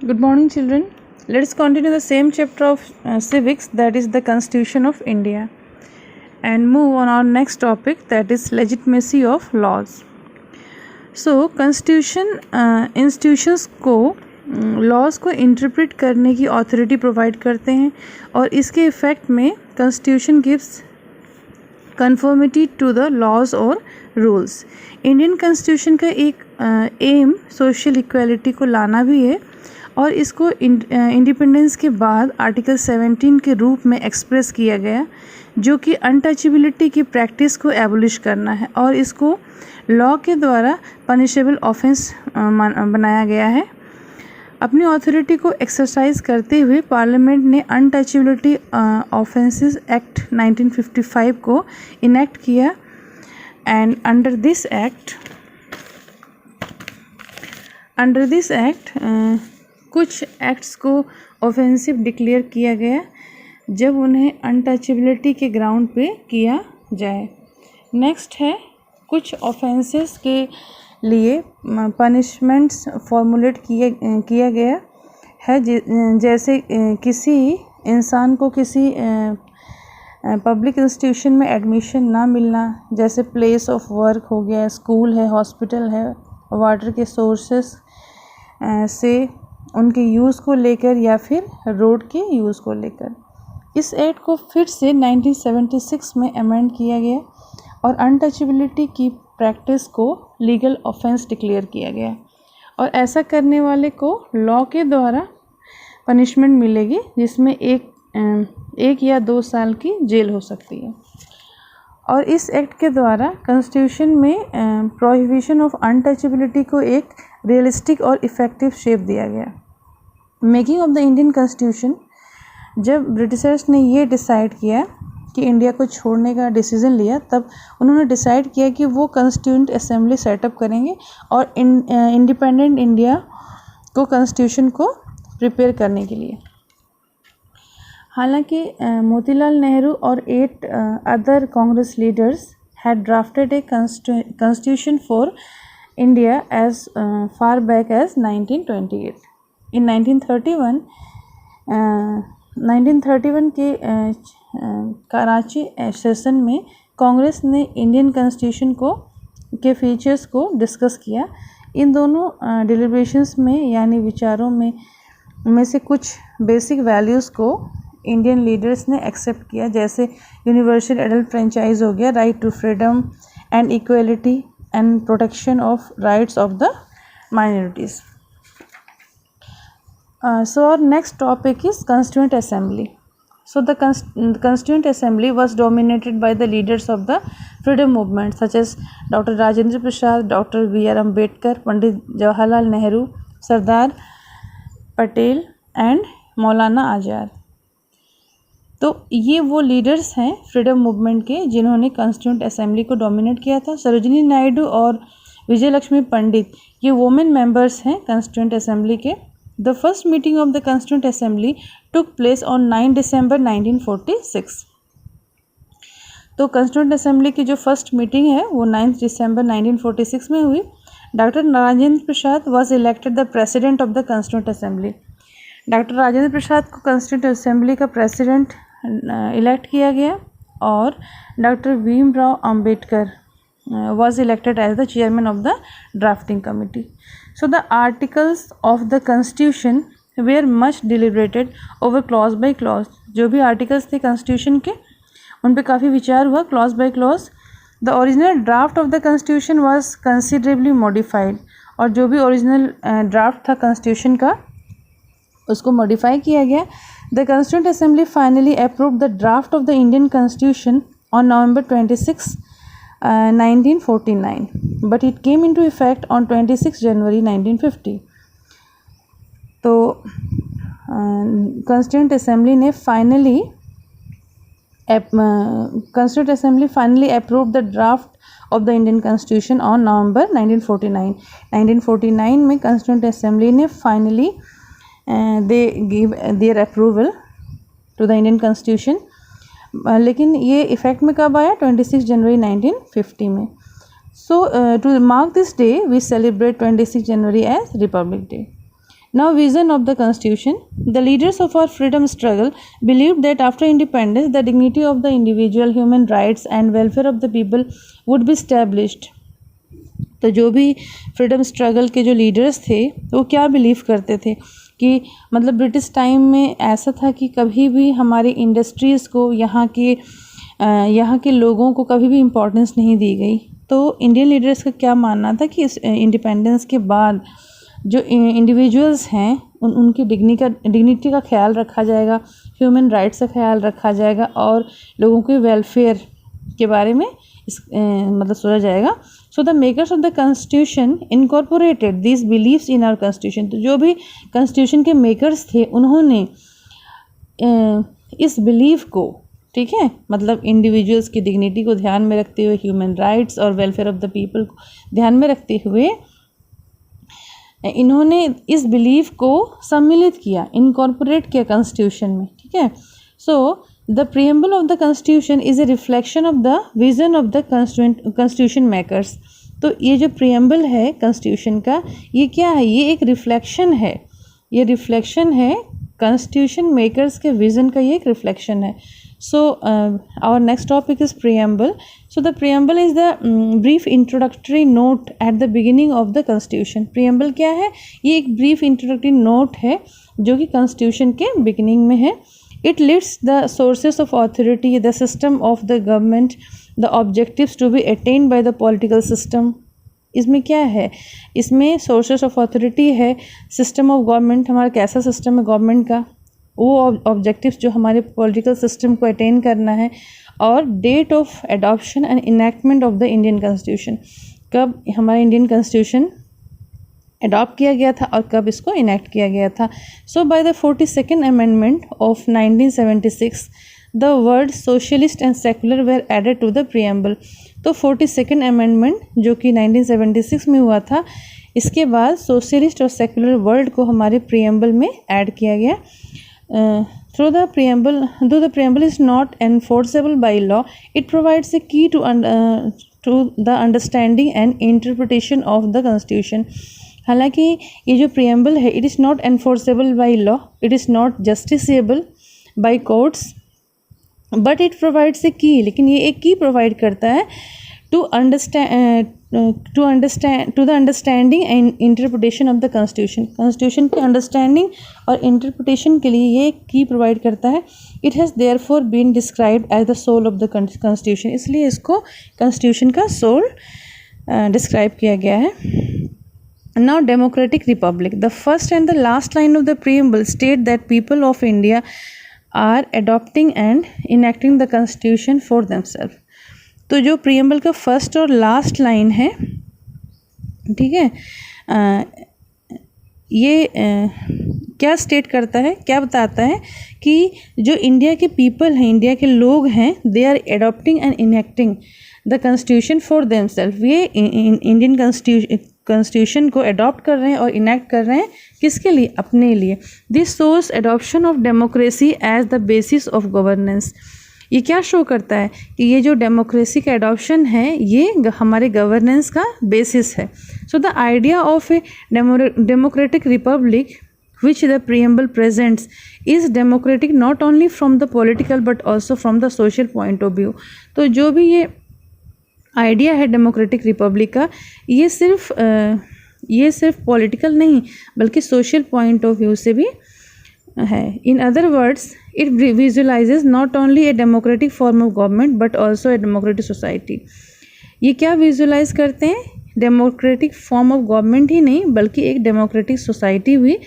Good morning, children. Let's continue the same chapter of civics, that is the Constitution of India, and move on our next topic, that is legitimacy of laws. So, Constitution institutions को laws को interpret करने की authority provide करते हैं और इसके effect में constitution gives conformity to the laws और रूल्स. इंडियन कॉन्स्टिट्यूशन का एक एम सोशल इक्वालिटी को लाना भी है और इसको इंडिपेंडेंस के बाद आर्टिकल 17 के रूप में एक्सप्रेस किया गया, जो कि अनटचेबिलिटी की प्रैक्टिस को एबोलिश करना है और इसको लॉ के द्वारा पनिशेबल ऑफेंस बनाया गया है. अपनी अथॉरिटी को एक्सरसाइज करते हुए पार्लियामेंट ने अनटचेबिलिटी ऑफेंसेस एक्ट 1955 को इनेक्ट किया एंड अंडर दिस एक्ट कुछ एक्ट्स को ऑफेंसिव डिक्लेयर किया गया जब उन्हें अनटचेबिलिटी के ग्राउंड पे किया जाए. नेक्स्ट है कुछ ऑफेंसेस के लिए पनिशमेंट्स फॉर्मुलेट किया गया है, जैसे किसी इंसान को किसी पब्लिक इंस्टीट्यूशन में एडमिशन ना मिलना, जैसे प्लेस ऑफ वर्क हो गया, स्कूल है, हॉस्पिटल है, वाटर के सोर्सेस से उनके यूज़ को लेकर या फिर रोड के यूज़ को लेकर. इस एक्ट को फिर से 1976 में अमेंड किया गया और अनटचेबिलिटी की प्रैक्टिस को लीगल ऑफेंस डिक्लेयर किया गया और ऐसा करने वाले को लॉ के द्वारा पनिशमेंट मिलेगी, जिसमें एक या 2 साल की जेल हो सकती है. और इस एक्ट के द्वारा कॉन्स्टिट्यूशन में प्रोहिबिशन ऑफ अनटचेबिलिटी को एक रियलिस्टिक और इफ़ेक्टिव शेप दिया गया. Making of the Indian constitution, जब ब्रिटिशर्स ने ये डिसाइड किया कि इंडिया को छोड़ने का डिसीज़न लिया, तब उन्होंने डिसाइड किया कि वो कॉन्स्टिट्यूंट असेंबली सेटअप करेंगे और इंडिपेंडेंट इंडिया को कॉन्स्टिट्यूशन को प्रिपेयर करने के लिए. हालांकि मोतीलाल नेहरू और 8 other Congress leaders had drafted a constitution for India as far back as 1928. In 1931 के कराची सेशन में कांग्रेस ने इंडियन कॉन्स्टिट्यूशन के फीचर्स को डिस्कस किया. इन दोनों डिलिब्रेशंस में यानी विचारों में से कुछ बेसिक वैल्यूज़ को इंडियन लीडर्स ने एक्सेप्ट किया, जैसे यूनिवर्सल एडल्ट फ्रेंचाइज हो गया, right to freedom and equality and protection of rights of the minorities. So our next topic is Constituent Assembly. So the Constituent Assembly was dominated by the leaders of the freedom movement such as Dr. Rajendra Prasad, Dr. B.R. Ambedkar, Pandit Jawaharlal Nehru, Sardar Patel and Maulana Azad. तो ये वो leaders हैं freedom movement के जिन्होंने constituent assembly को dominate किया था. सरोजिनी नायडू और विजय लक्ष्मी पंडित ये वुमेन मेंबर्स हैं कॉन्स्टिट्यूंट असेंबली के. The first meeting of the Constituent Assembly took place on 9 December 1946. तो Constituent Assembly की जो फर्स्ट मीटिंग है वो 9 दिसंबर 1946 में हुई. Doctor Rajendra Prasad was elected the president of the Constituent Assembly. Doctor Rajendra Prasad को Constituent Assembly का प्रेसिडेंट इलेक्ट किया गया और doctor Bhimrao Ambedkar was elected as the chairman of the drafting committee. So the articles of the constitution were much deliberated over clause by clause. जो भी articles थे constitution के उन पे काफ़ी विचार हुआ clause by clause. The original draft of the constitution was considerably modified. और जो भी ओरिजिनल ड्राफ्ट था कॉन्स्टिट्यूशन का उसको मॉडिफाई किया गया. The Constituent Assembly finally approved the draft of the Indian Constitution on November 26, 1949, but it came into effect on 26 January 1950. तो Constituent Assembly finally approved the draft of the Indian Constitution on November 1949. 1949 में Constituent Assembly ने finally they gave their approval to the Indian Constitution. लेकिन ये effect में कब आया? 26 जनवरी 1950 में. So to mark this day, we celebrate 26 January as Republic Day. Now, vision of the Constitution. The leaders of our freedom struggle believed that after independence, the dignity of the individual, human rights, and welfare of the people would be established. तो जो भी freedom struggle के जो leaders थे वो क्या believe करते थे कि मतलब ब्रिटिश टाइम में ऐसा था कि कभी भी हमारे इंडस्ट्रीज़ को यहाँ के लोगों को कभी भी इम्पोर्टेंस नहीं दी गई। तो इंडियन लीडर्स का क्या मानना था कि इस इंडिपेंडेंस के बाद जो इंडिविजुअल्स हैं उनकी डिग्निटी का ख्याल रखा जाएगा, ह्यूमन राइट्स का ख्याल रखा जाएगा और लोगों के वेलफेयर के बारे में मतलब सोचा जाएगा। So the makers of the constitution incorporated this beliefs in our constitution. तो जो भी कॉन्स्टिट्यूशन के मेकर्स थे उन्होंने इस बिलीव को, ठीक है, मतलब इंडिविजुअल्स की डिग्निटी को ध्यान में रखते हुए, ह्यूमन राइट्स और वेलफेयर ऑफ द पीपल को ध्यान में रखते हुए इन्होंने इस बिलीव को सम्मिलित किया, इनकॉर्पोरेट किया कॉन्स्टिट्यूशन में, ठीक है। So the preamble of the constitution is a reflection of the vision of the constitution makers. तो ये जो प्रीएम्बल है कॉन्स्टिट्यूशन का, ये क्या है? ये एक रिफ्लेक्शन है, ये रिफ्लेक्शन है कॉन्स्टिट्यूशन मेकर्स के विजन का, ये एक रिफ्लेक्शन है। So our next topic is preamble. So the preamble is the brief introductory note at the beginning of the constitution. Preamble क्या है? ये एक brief introductory note है जो कि constitution के beginning में है। It lists the sources of authority, the system of the government, the objectives to be attained by the political system. इसमें क्या है? इसमें sources of authority है, system of government, हमारा कैसा system है गवर्नमेंट का, वो ऑब्जेक्टिव्स जो हमारे पॉलिटिकल सिस्टम को अटेन करना है, और date of adoption and enactment of the Indian constitution, कब हमारा इंडियन कॉन्स्टिट्यूशन अडॉप्ट किया गया था और कब इसको इनैक्ट किया गया था। So by the 42nd amendment of 1976 the word socialist and secular were added to the preamble. तो 42nd अमेंडमेंट जो कि 1976 में हुआ था, इसके बाद सोशलिस्ट और सेकुलर वर्ड को हमारे प्रीएम्बल में ऐड किया गया। Though the preamble is not enforceable by law, it provides a key to the understanding and interpretation of the constitution. हालांकि ये जो preamble है, it is not enforceable by law, it is not justiciable by courts, but it provides a key, लेकिन ये एक key provide करता है to the understanding and interpretation of the constitution. constitution के understanding और interpretation के लिए ये की provide करता है। it has therefore been described as the soul of the constitution, इसलिए इसको constitution का soul describe किया गया है। Now democratic republic, the first and the last line of the preamble state that people of India are adopting and enacting the constitution for themselves. तो जो preamble का first और लास्ट लाइन है, ठीक है, ये क्या स्टेट करता है, क्या बताता है कि जो इंडिया के पीपल हैं, इंडिया के लोग हैं, they are adopting and enacting the constitution for themselves. ये इंडियन कॉन्स्टिट्यूशन को अडॉप्ट कर रहे हैं और इनैक्ट कर रहे हैं, किसके लिए? अपने लिए। This shows adoption of democracy as the basis of governance. ये क्या शो करता है कि ये जो डेमोक्रेसी का एडॉप्शन है ये हमारे गवर्नेंस का बेसिस है। So the idea of a democratic Republic which the preamble presents is democratic not only from the political but also from the social point of view. तो जो भी ये आइडिया है डेमोक्रेटिक रिपब्लिक का, ये सिर्फ पॉलिटिकल नहीं बल्कि सोशल पॉइंट ऑफ व्यू से भी है। In other words it visualises not only a democratic form of government but also a democratic society. ये क्या विजुअलाइज करते हैं? डेमोक्रेटिक फॉर्म ऑफ गवर्नमेंट ही नहीं बल्कि एक डेमोक्रेटिक सोसाइटी भी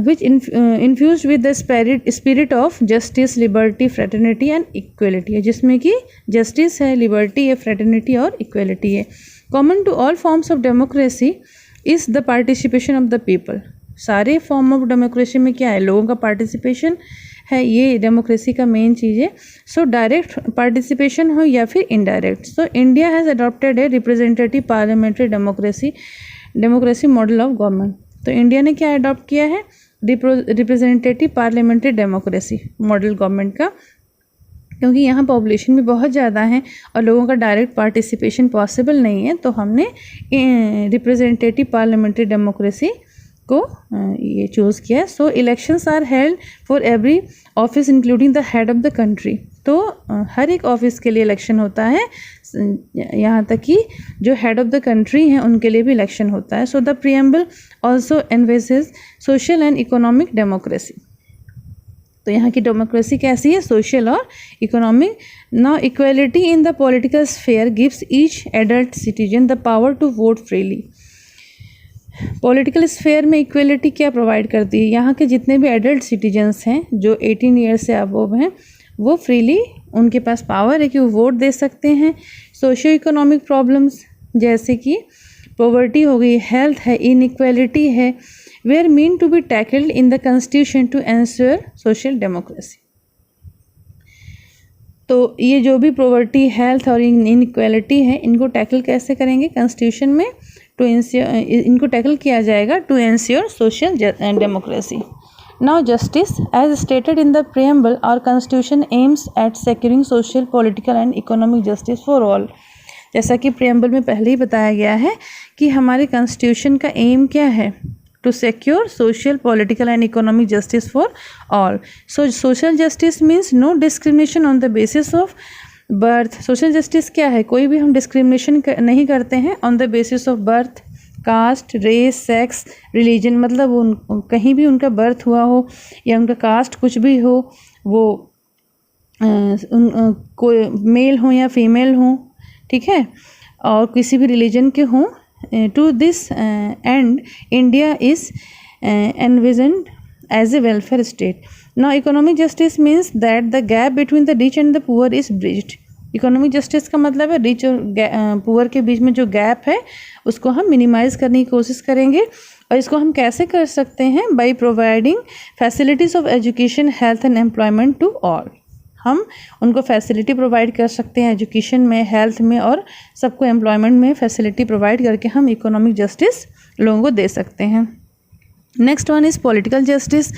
which infused with the spirit of justice, liberty, fraternity and equality है, जिसमें कि justice है, liberty है, fraternity और equality है। Common to all forms of democracy is the participation of the people. सारे फॉर्म ऑफ डेमोक्रेसी में क्या है? लोगों का पार्टिसिपेशन है, ये डेमोक्रेसी का मेन चीज़ है। सो डायरेक्ट पार्टिसिपेशन हो या फिर indirect. So India has adopted a representative parliamentary democracy model of government. तो इंडिया ने क्या अडॉप्ट किया है? Representative parliamentary democracy model government का, क्योंकि यहाँ पॉपुलेशन भी बहुत ज़्यादा है और लोगों का डायरेक्ट पार्टिसिपेशन पॉसिबल नहीं है, तो हमने रिप्रेजेंटेटिव पार्लियामेंट्री डेमोक्रेसी को ये चूज़ किया है। So elections are held for every office including the head of the country. तो हर एक ऑफिस के लिए इलेक्शन होता है, यहाँ तक कि जो हेड ऑफ द कंट्री हैं उनके लिए भी इलेक्शन होता है। So the preamble also envisages social and economic democracy. तो यहाँ की डेमोक्रेसी कैसी है? सोशल और economic. Now equality in the political sphere gives each adult citizen the power to vote freely. Political sphere में इक्वलिटी क्या प्रोवाइड करती है? यहाँ के जितने भी एडल्ट सिटीजन्स हैं जो 18 ईयर से अबव हैं, वो फ्रीली उनके पास पावर है कि वो वोट दे सकते हैं। सोशियो इकोनॉमिक प्रॉब्लम्स जैसे कि पॉवर्टी हो गई, हेल्थ है, इनइक्वालिटी है, where mean to be tackled in the constitution to ensure social democracy. तो ये जो भी पॉवर्टी, हेल्थ और इनइक्वालिटी है, इनको टैकल कैसे करेंगे? कॉन्स्टिट्यूशन में टू एंश्योर, इनको टैकल किया जाएगा to ensure social democracy. Now justice, as stated in the preamble, our constitution aims at securing social, political and economic justice for all। जैसा कि preamble में पहले ही बताया गया है कि हमारे constitution का aim क्या है? To secure social, political and economic justice for all। So social justice means no discrimination on the basis of birth। social justice क्या है? कोई भी हम discrimination नहीं करते हैं on the basis of birth, caste, race, sex, religion, मतलब उन कहीं भी उनका बर्थ हुआ हो या उनका कास्ट कुछ भी हो, वो कोई मेल हो या फीमेल हो, ठीक है, और किसी भी रिलीजन के हों। To this end India is envisioned as a welfare state. Now economic justice means that the gap between the rich and the poor is bridged. Economic justice का मतलब है रिच और पुअर के बीच में जो गैप है उसको हम मिनिमाइज़ करने की कोशिश करेंगे। और इसको हम कैसे कर सकते हैं? By providing facilities of education, health and employment to all. हम उनको फैसिलिटी प्रोवाइड कर सकते हैं एजुकेशन में, हेल्थ में और सबको एम्प्लॉयमेंट में फैसिलिटी प्रोवाइड करके हम इकोनॉमिक जस्टिस लोगों को दे सकते हैं। Next one is political justice.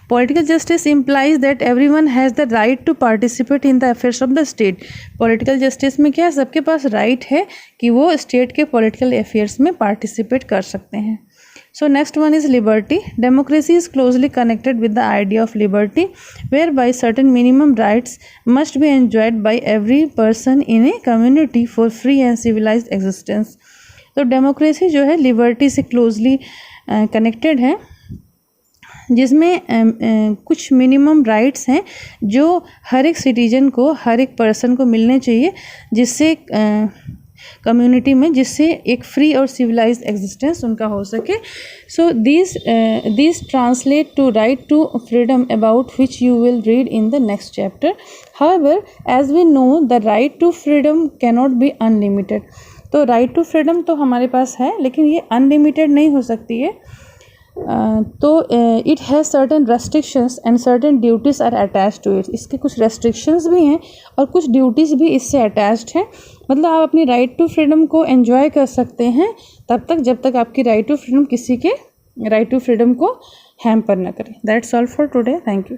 Political justice implies that everyone has the right to participate in the affairs of the state। Political justice में क्या, सबके पास right है कि वो state के political affairs में participate कर सकते हैं। So next one is liberty. Democracy is closely connected with the idea of liberty, whereby certain minimum rights must be enjoyed by every person in a community for free and civilized existence। तो democracy जो है liberty से closely connected है, जिसमें कुछ minimum rights हैं जो हर एक सिटीजन को, हर एक पर्सन को मिलने चाहिए, जिससे कम्युनिटी में, जिससे एक फ्री और सिविलाइज्ड एग्जिस्टेंस उनका हो सके। So this translate to right to freedom about which you will read in the next chapter. However as we know the right to freedom cannot be unlimited. तो right to freedom तो हमारे पास है, लेकिन ये unlimited नहीं हो सकती है। तो it has certain restrictions and certain duties are attached to it. इसके कुछ रेस्ट्रिक्शंस भी हैं और कुछ ड्यूटीज़ भी इससे अटैच्ड हैं। मतलब आप अपनी राइट टू फ्रीडम को एंजॉय कर सकते हैं तब तक जब तक आपकी राइट टू फ्रीडम किसी के राइट टू फ्रीडम को हैम्पर ना करे। That's all for today. Thank you.